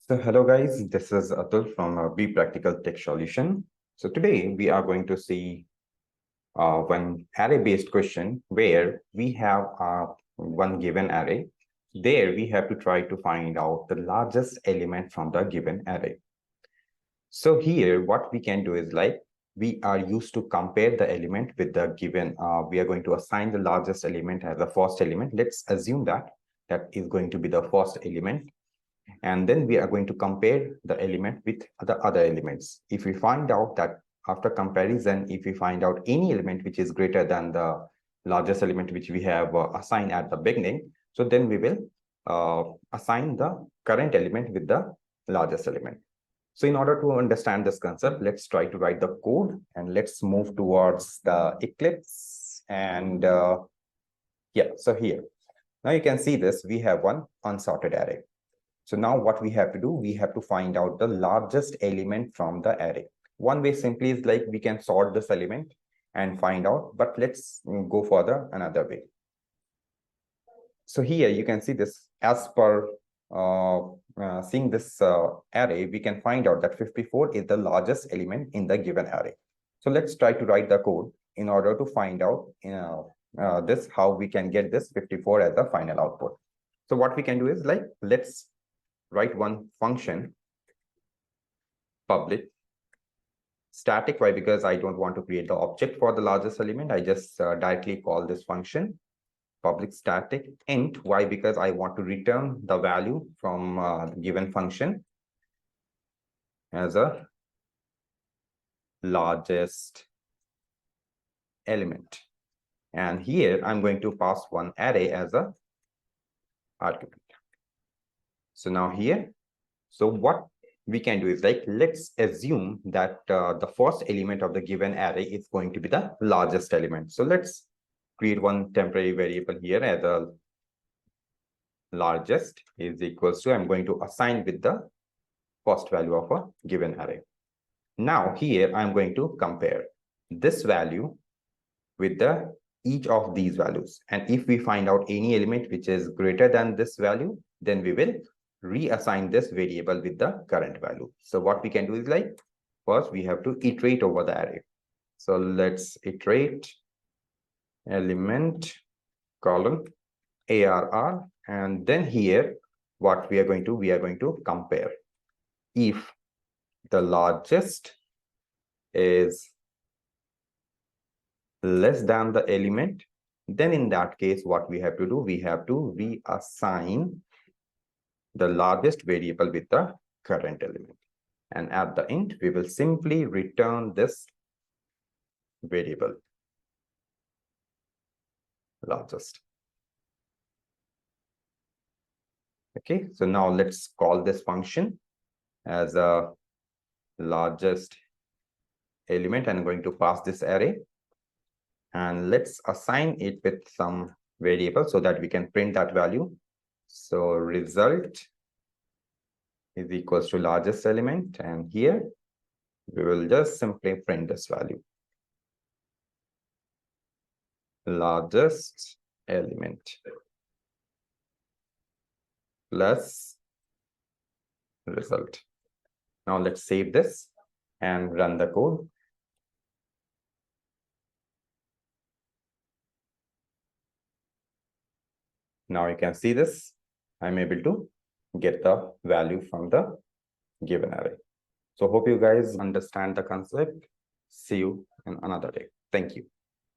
So hello guys, this is Atul from Be Practical Tech Solution. So today we are going to see one array-based question where we have one given array. There we have to try to find out the largest element from the given array. So here what we can do is like we are used to compare the element with the given. We are going to assign the largest element as the first element. Let's assume that that is going to be the first element. And then we are going to compare the element with the other elements. If we find out that after comparison, if we find out any element which is greater than the largest element which we have assigned at the beginning, so then we will assign the current element with the largest element. So in order to understand this concept, let's try to write the code and let's move towards the Eclipse. And yeah, so here, now you can see this, we have one unsorted array. So now what we have to do, we have to find out the largest element from the array. One way simply is like we can sort this element and find out, but let's go further another way. So here you can see this as per seeing this array, we can find out that 54 is the largest element in the given array. So let's try to write the code in order to find out this, how we can get this 54 as the final output. So what we can do is like, let's write one function, public static. Why? Because I don't want to create the object for the largest element. I just directly call this function public static int. Why? Because I want to return the value from the given function as a largest element. And here I'm going to pass one array as a argument. So now here, so what we can do is like, let's assume that the first element of the given array is going to be the largest element. So let's create one temporary variable here as a largest is equals to, I'm going to assign with the first value of a given array. Now here I'm going to compare this value with the each of these values. And if we find out any element which is greater than this value, then we will reassign this variable with the current value. So what we can do is like, first we have to iterate over the array. So let's iterate element column ARR, and then here what we are going to compare. If the largest is less than the element, then in that case what we have to do, we have to reassign the largest variable with the current element. And at the end, we will simply return this variable, largest. Okay, so now let's call this function as a largest element. I'm going to pass this array. And let's assign it with some variable so that we can print that value. So result is equals to largest element, and here we will just simply print this value, largest element plus result. Now let's save this and run the code. Now you can see this, I'm able to get the value from the given array. So hope you guys understand the concept. See you in another day. Thank you.